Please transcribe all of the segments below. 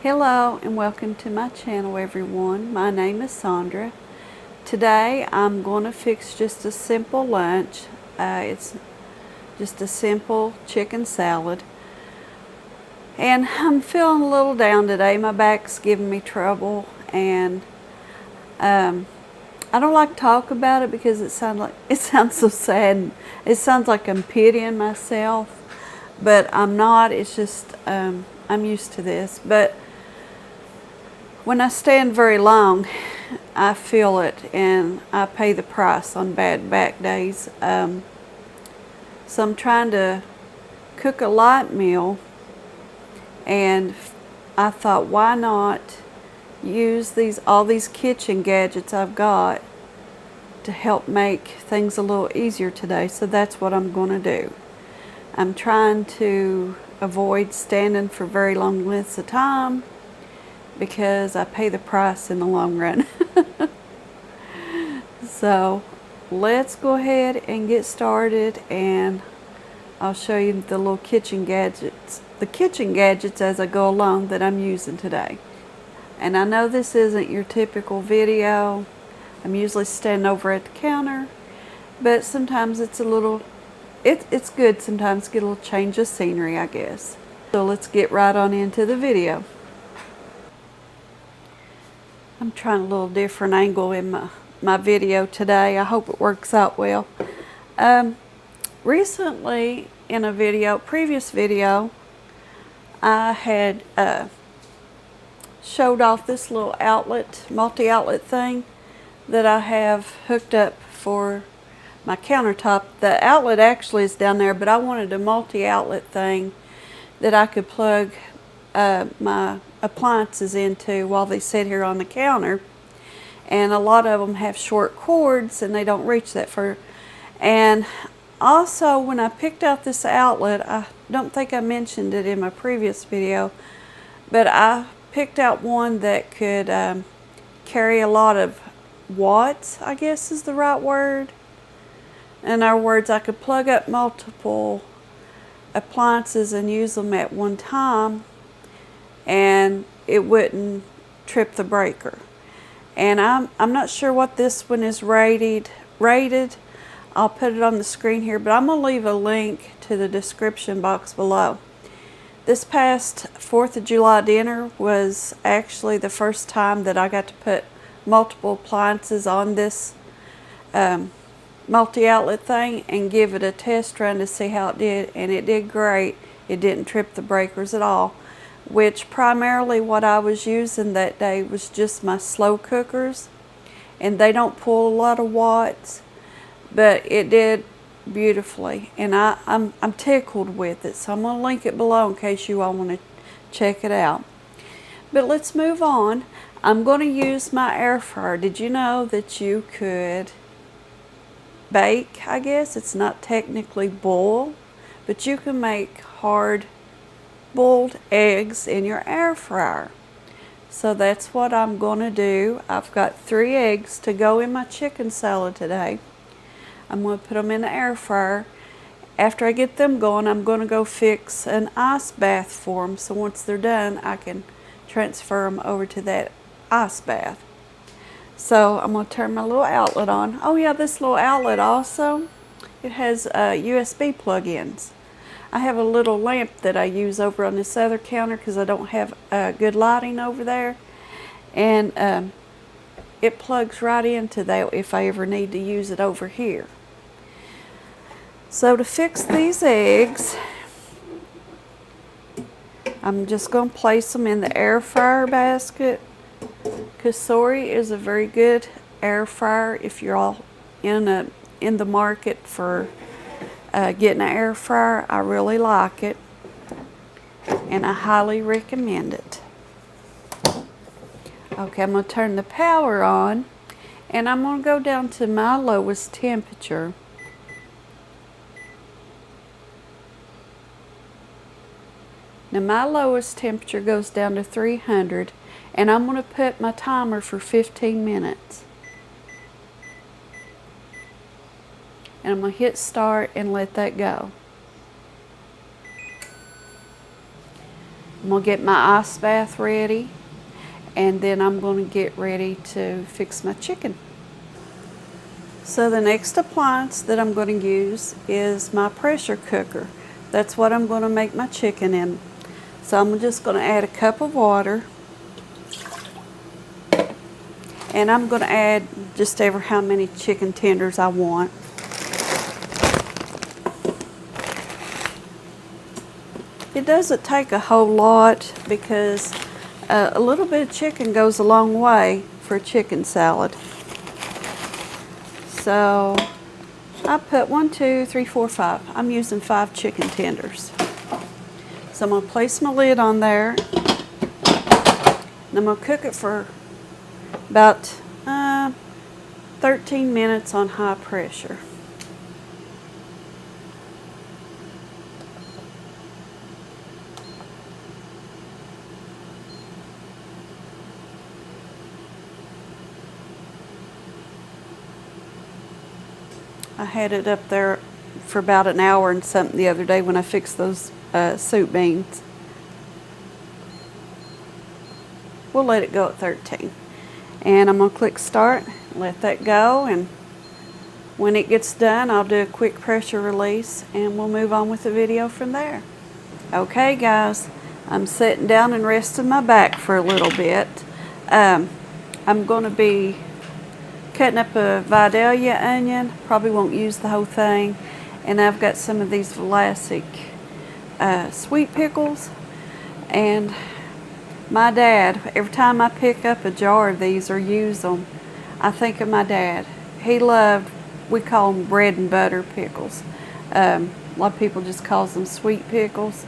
Hello and welcome to my channel, everyone. My name is Sandra. Today I'm going to fix just a simple lunch. It's just a simple chicken salad. And I'm feeling a little down today. My back's giving me trouble, and I don't like to talk about it because it sounds so sad. It sounds like I'm pitying myself, but I'm not. It's just I'm used to this. But when I stand very long, I feel it, and I pay the price on bad back days. So I'm trying to cook a light meal, and I thought, why not use all these kitchen gadgets I've got to help make things a little easier today. So that's what I'm going to do. I'm trying to avoid standing for very long lengths of time, because I pay the price in the long run. So let's go ahead and get started, and I'll show you the little kitchen gadgets, as I go along that I'm using today. And I know this isn't your typical video. I'm usually standing over at the counter, but sometimes it's it's good sometimes to get a little change of scenery, I guess. So let's get right on into the video. I'm trying a little different angle in my video today. I hope it works out well. Recently in a previous video, I had showed off this little multi-outlet thing that I have hooked up for my countertop. The outlet actually is down there, but I wanted a multi-outlet thing that I could plug my appliances into while they sit here on the counter. And a lot of them have short cords and they don't reach that far. And also, when I picked out this outlet, I don't think I mentioned it in my previous video, but I picked out one that could carry a lot of watts, I guess is the right word. In other words, I could plug up multiple appliances and use them at one time, and it wouldn't trip the breaker. And I'm not sure what this one is rated. I'll put it on the screen here, but I'm going to leave a link to the description box below. This past 4th of July dinner was actually the first time that I got to put multiple appliances on this multi-outlet thing and give it a test run to see how it did, and it did great. It didn't trip the breakers at all, which primarily what I was using that day was just my slow cookers, and they don't pull a lot of watts, but it did beautifully, and I'm tickled with it. So I'm going to link it below in case you all want to check it out. But let's move on. I'm going to use my air fryer. Did you know that you could bake? I guess it's not technically boil, but you can make hard boiled eggs in your air fryer. So that's what I'm going to do. I've got 3 eggs to go in my chicken salad today. I'm going to put them in the air fryer. After I get them going, I'm going to go fix an ice bath for them, so once they're done I can transfer them over to that ice bath. So I'm going to turn my little outlet on. Oh yeah, this little outlet also, it has USB plug-ins. I have a little lamp that I use over on this other counter because I don't have good lighting over there. And it plugs right into that if I ever need to use it over here. So to fix these eggs, I'm just going to place them in the air fryer basket. Cosori is a very good air fryer if you're all in the market for getting an air fryer. I really like it, and I highly recommend it. Okay, I'm going to turn the power on, and I'm going to go down to my lowest temperature. Now my lowest temperature goes down to 300, and I'm going to put my timer for 15 minutes. And I'm going to hit start and let that go. I'm going to get my ice bath ready, and then I'm going to get ready to fix my chicken. So the next appliance that I'm going to use is my pressure cooker. That's what I'm going to make my chicken in. So I'm just going to add a cup of water, and I'm going to add just ever how many chicken tenders I want. It doesn't take a whole lot because a little bit of chicken goes a long way for a chicken salad. So I put 1, 2, 3, 4, 5. I'm using 5 chicken tenders. So I'm going to place my lid on there, and I'm going to cook it for about 13 minutes on high pressure. I had it up there for about an hour and something the other day when I fixed those soup beans. We'll let it go at 13. And I'm going to click start, let that go, and when it gets done I'll do a quick pressure release and we'll move on with the video from there. Okay guys, I'm sitting down and resting my back for a little bit. I'm going to be cutting up a Vidalia onion. Probably won't use the whole thing. And I've got some of these Vlasic sweet pickles. And my dad, every time I pick up a jar of these or use them, I think of my dad. He loved, we call them bread and butter pickles. A lot of people just calls them sweet pickles.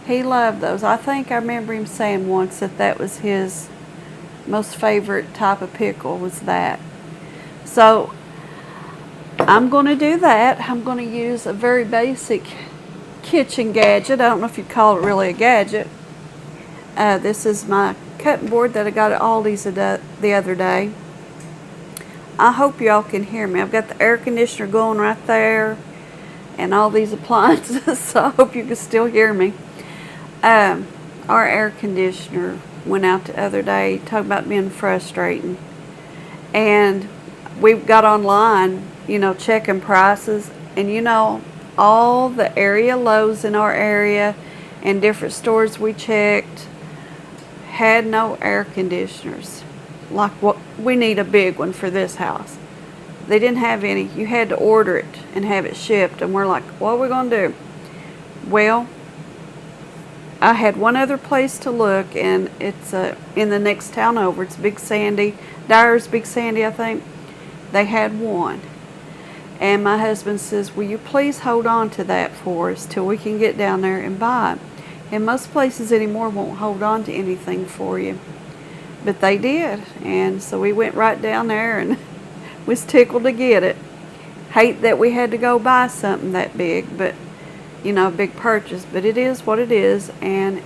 He loved those. I think I remember him saying once that that was his most favorite type of pickle, was that. So I'm going to do that. I'm going to use a very basic kitchen gadget. I don't know if you'd call it really a gadget. This is my cutting board that I got at Aldi's the other day. I hope y'all can hear me. I've got the air conditioner going right there and all these appliances, so I hope you can still hear me. Our air conditioner went out the other day, talking about being frustrating. And we got online, you know, checking prices, and you know, all the area Lowe's in our area and different stores we checked had no air conditioners. Like, what we need a big one for this house. They didn't have any. You had to order it and have it shipped, and we're like, what are we going to do? Well, I had one other place to look, and it's in the next town over. It's Big Sandy, Dyer's Big Sandy, I think. They had one. And my husband says, will you please hold on to that for us till we can get down there and buy it? And most places anymore won't hold on to anything for you. But they did. And so we went right down there and was tickled to get it. Hate that we had to go buy something that big, but you know, a big purchase. But it is what it is. And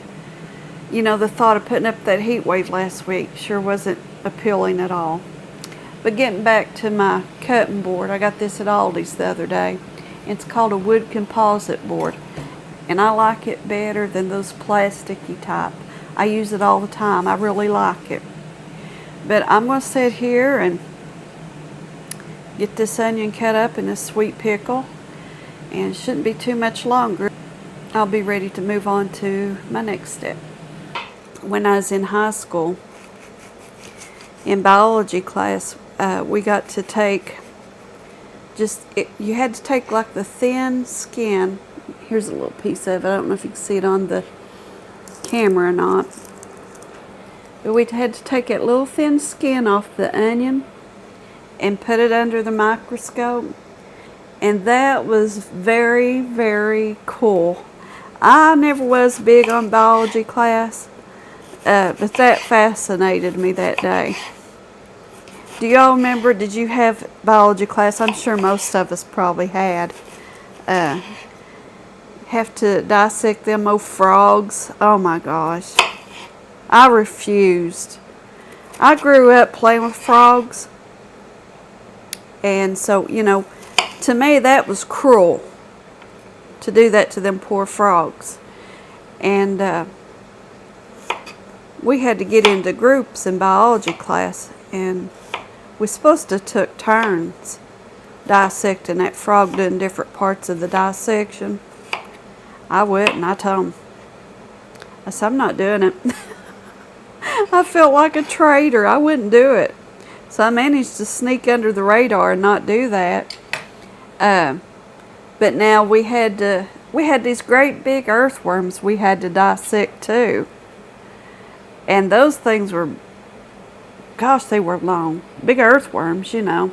you know, the thought of putting up that heat wave last week sure wasn't appealing at all. But getting back to my cutting board, I got this at Aldi's the other day. It's called a wood composite board, and I like it better than those plasticky type. I use it all the time. I really like it. But I'm going to sit here and get this onion cut up in this sweet pickle, and it shouldn't be too much longer. I'll be ready to move on to my next step. When I was in high school, in biology class, we got to take you had to take like the thin skin. Here's a little piece of it. I don't know if you can see it on the camera or not. But we had to take that little thin skin off the onion and put it under the microscope. And that was very, very cool. I never was big on biology class, but that fascinated me that day. Do y'all remember, did you have biology class? I'm sure most of us probably had. Have to dissect them old frogs. Oh my gosh. I refused. I grew up playing with frogs. And so, you know, to me that was cruel to do that to them poor frogs. And we had to get into groups in biology class, and we're supposed to took turns dissecting that frog, doing different parts of the dissection. I wouldn't. I told them, I said, I'm not doing it. I felt like a traitor. I wouldn't do it. So I managed to sneak under the radar and not do that. But now we had these great big earthworms we had to dissect too. And those things were, gosh, they were long. Big earthworms, you know.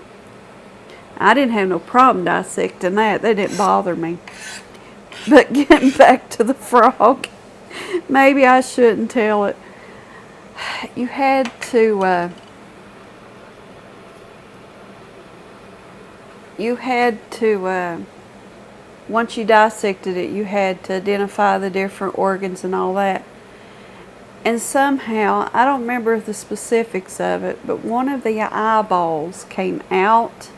I didn't have no problem dissecting that. They didn't bother me. But getting back to the frog, maybe I shouldn't tell it. You had to, once you dissected it, you had to identify the different organs and all that. And somehow, I don't remember the specifics of it, but one of the eyeballs came out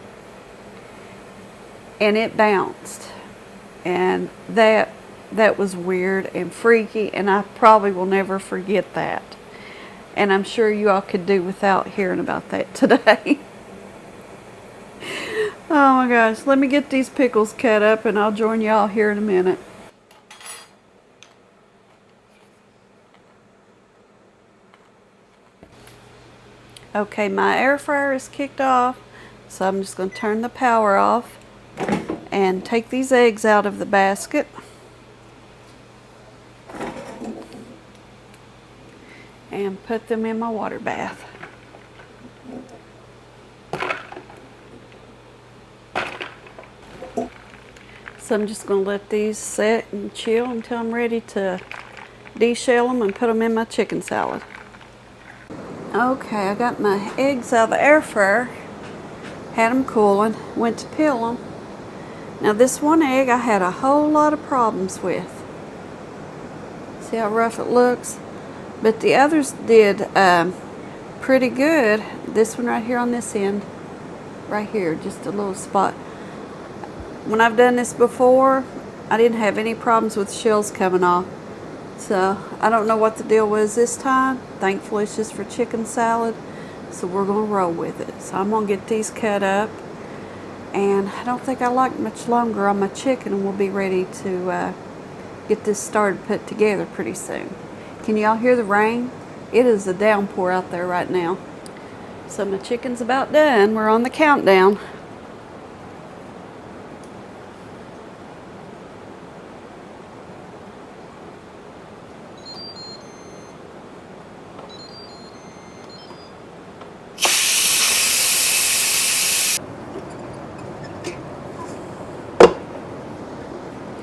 and it bounced. And that was weird and freaky, and I probably will never forget that. And I'm sure you all could do without hearing about that today. Oh my gosh, let me get these pickles cut up and I'll join y'all here in a minute. Okay, my air fryer is kicked off, so I'm just going to turn the power off and take these eggs out of the basket. And put them in my water bath. So I'm just going to let these set and chill until I'm ready to deshell them and put them in my chicken salad. Okay, I got my eggs out of the air fryer, had them cooling, went to peel them. Now this one egg I had a whole lot of problems with. See how rough it looks? But the others did pretty good. This one right here on this end, right here, just a little spot. When I've done this before, I didn't have any problems with shells coming off. So I don't know what the deal was this time. Thankfully it's just for chicken salad, so we're going to roll with it. So I'm going to get these cut up, and I don't think I like much longer on my chicken, and we'll be ready to get this started, put together pretty soon. Can y'all hear the rain? It is a downpour out there right now. So my chicken's about done. We're on the countdown.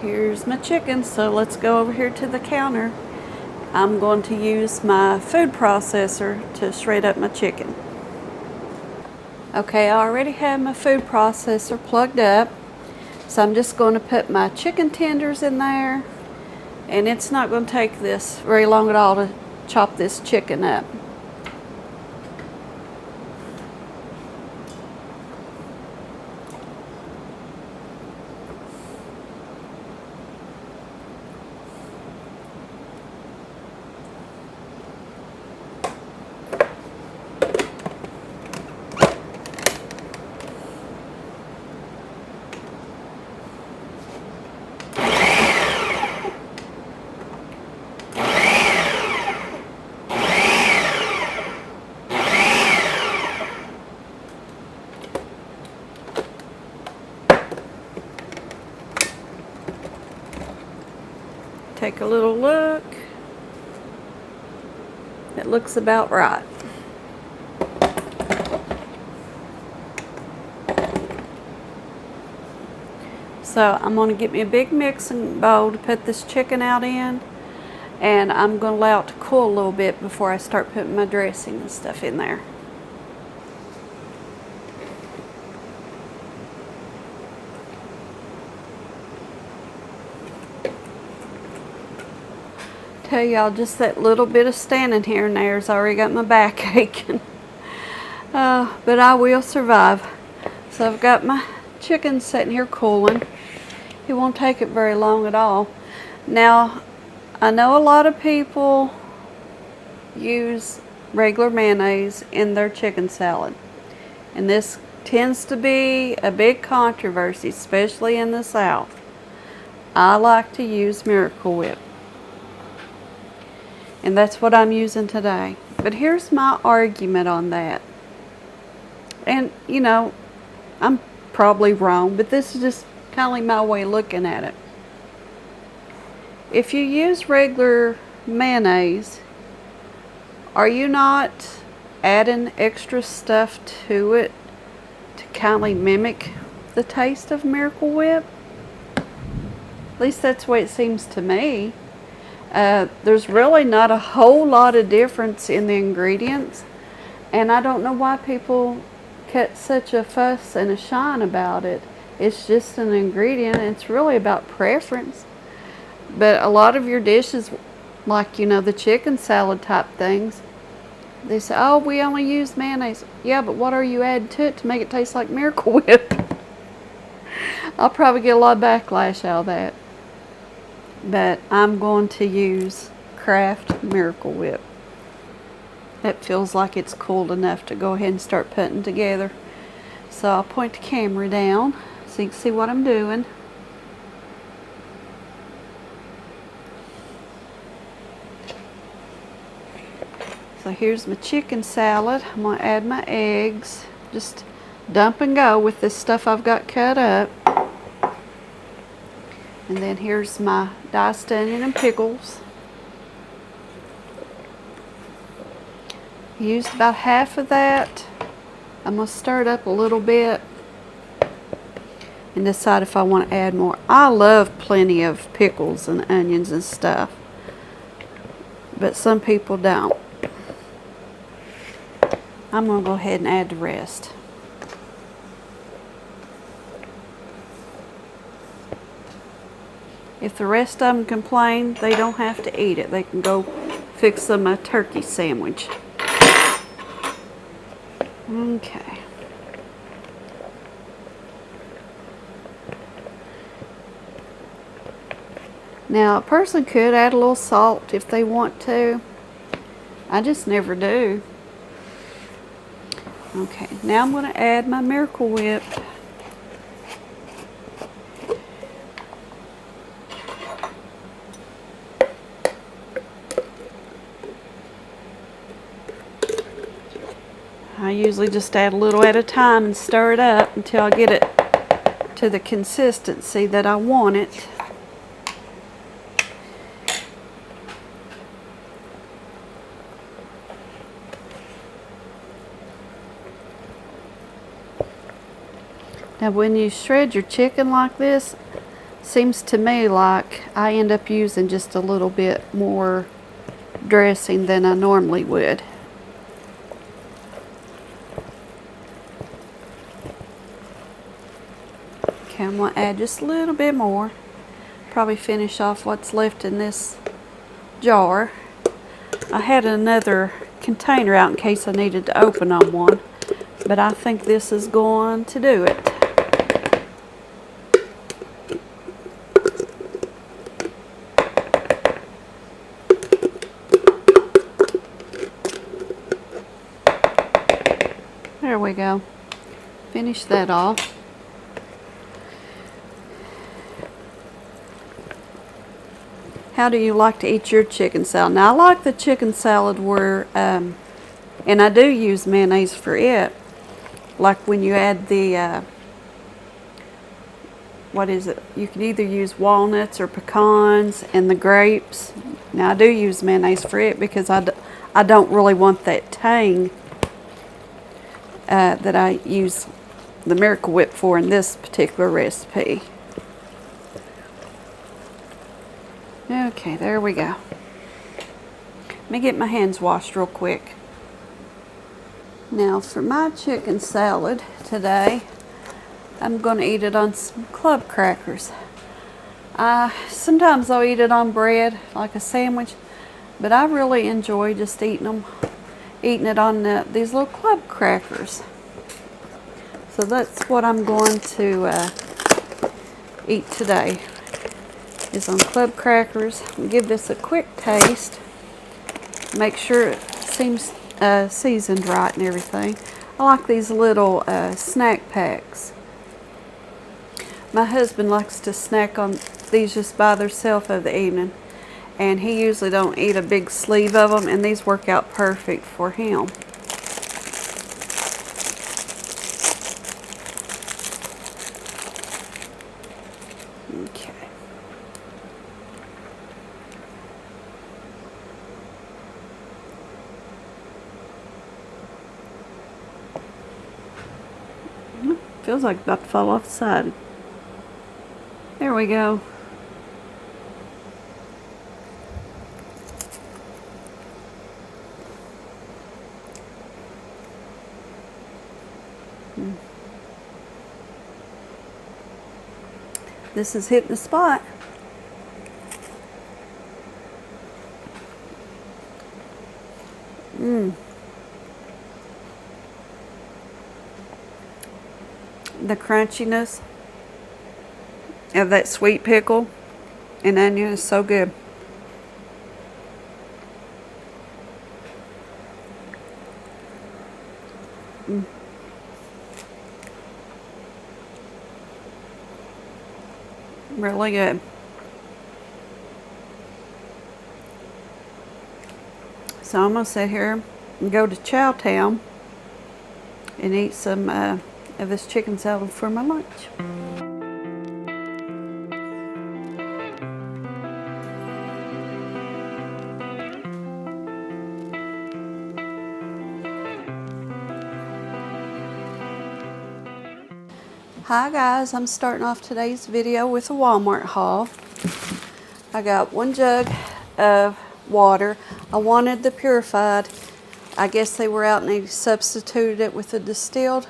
Here's my chicken, so let's go over here to the counter. I'm going to use my food processor to shred up my chicken. Okay, I already have my food processor plugged up, so I'm just going to put my chicken tenders in there, and it's not going to take this very long at all to chop this chicken up. Take a little look. It looks about right. So I'm going to get me a big mixing bowl to put this chicken out in, and I'm going to allow it to cool a little bit before I start putting my dressing and stuff in there. Tell y'all, just that little bit of standing here and there has already got my back aching. But I will survive. So I've got my chicken sitting here cooling. It won't take it very long at all. Now, I know a lot of people use regular mayonnaise in their chicken salad. And this tends to be a big controversy, especially in the South. I like to use Miracle Whip. And that's what I'm using today. But here's my argument on that. And, you know, I'm probably wrong, but this is just kind of my way of looking at it. If you use regular mayonnaise, are you not adding extra stuff to it to kind of mimic the taste of Miracle Whip? At least that's the way it seems to me. There's really not a whole lot of difference in the ingredients, and I don't know why people get such a fuss and a shine about it. It's just an ingredient. It's really about preference. But a lot of your dishes, like, you know, the chicken salad type things, they say, oh, we only use mayonnaise. Yeah, but what are you adding to it to make it taste like Miracle Whip? I'll probably get a lot of backlash out of that. But I'm going to use Kraft Miracle Whip. It feels like it's cooled enough to go ahead and start putting together. So I'll point the camera down so you can see what I'm doing. So here's my chicken salad. I'm going to add my eggs. Just dump and go with this stuff I've got cut up. And then here's my diced onion and pickles. Used about half of that. I'm going to stir it up a little bit and decide if I want to add more. I love plenty of pickles and onions and stuff, but some people don't. I'm going to go ahead and add the rest. If the rest of them complain, they don't have to eat it. They can go fix them a turkey sandwich. Okay. Now, a person could add a little salt if they want to. I just never do. Okay, now I'm going to add my Miracle Whip. I usually just add a little at a time and stir it up until I get it to the consistency that I want it. Now when you shred your chicken like this, seems to me like I end up using just a little bit more dressing than I normally would. Okay, I'm going to add just a little bit more. Probably finish off what's left in this jar. I had another container out in case I needed to open on one, but I think this is going to do it. There we go. Finish that off. How do you like to eat your chicken salad? Now, I like the chicken salad where, and I do use mayonnaise for it. Like when you add the, what is it? You can either use walnuts or pecans and the grapes. Now, I do use mayonnaise for it because I don't really want that tang that I use the Miracle Whip for in this particular recipe. Okay, there we go. Let me get my hands washed real quick. Now for my chicken salad today, I'm going to eat it on some club crackers. Sometimes I'll eat it on bread, like a sandwich, but I really enjoy just eating it on these little club crackers. So that's what I'm going to eat today, is on club crackers. Give this a quick taste. Make sure seems seasoned right and everything. I like these little snack packs. My husband likes to snack on these just by themselves of the evening, and he usually don't eat a big sleeve of them, and these work out perfect for him. Okay. Feels like about to fall off the side. There we go. This is hitting the spot. The crunchiness of that sweet pickle and onion is so good. Really good. So I'm gonna sit here and go to Chowtown and eat some of this chicken salad for my lunch. Hi guys, I'm starting off today's video with a Walmart haul. I got 1 jug of water. I wanted the purified. I guess they were out and they substituted it with the distilled.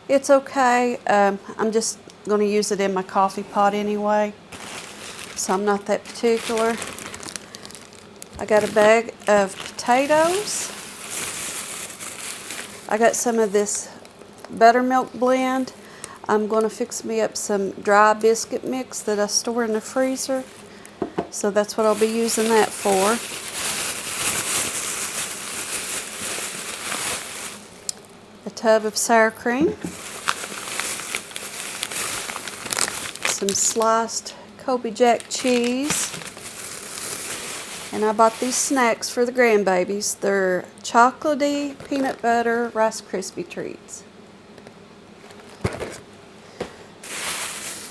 It's okay. I'm just going to use it in my coffee pot anyway, so I'm not that particular. I got a bag of potatoes. I got some of this buttermilk blend. I'm going to fix me up some dry biscuit mix that I store in the freezer. So that's what I'll be using that for. A tub of sour cream. Some sliced Kobe Jack cheese. And I bought these snacks for the grandbabies. They're chocolatey peanut butter Rice Krispie treats.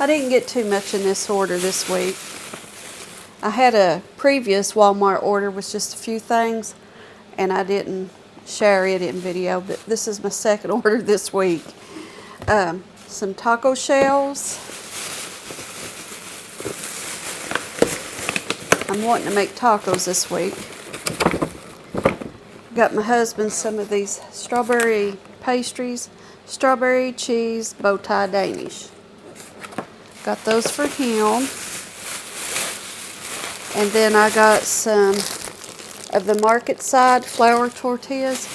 I didn't get too much in this order this week. I had a previous Walmart order with just a few things, and I didn't share it in video, but this is my second order this week. Some taco shells. I'm wanting to make tacos this week. Got my husband some of these strawberry pastries, strawberry cheese bow tie Danish. Got those for him. And then I got some of the market side flour tortillas.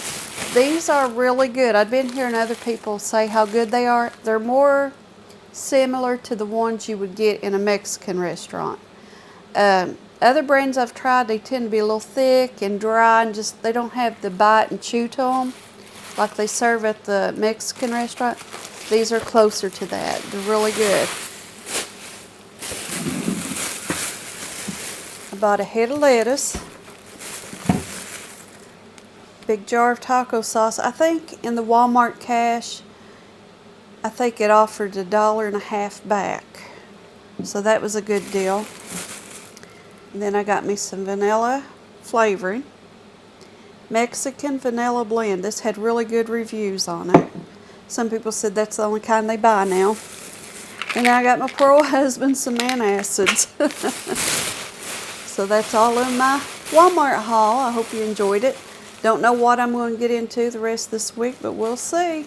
These are really good. I've been hearing other people say how good they are. They're more similar to the ones you would get in a Mexican restaurant. Other brands I've tried, they tend to be a little thick and dry and just, they don't have the bite and chew to them like they serve at the Mexican restaurant. These are closer to that. They're really good. I bought a head of lettuce, big jar of taco sauce. I think in the Walmart cash, I think it offered $1.50 back. So that was a good deal. And then I got me some vanilla flavoring. Mexican vanilla blend. This had really good reviews on it. Some people said that's the only kind they buy now. And then I got my poor old husband some antacids. So that's all in my Walmart haul. I hope you enjoyed it. Don't know what I'm going to get into the rest of this week, but we'll see.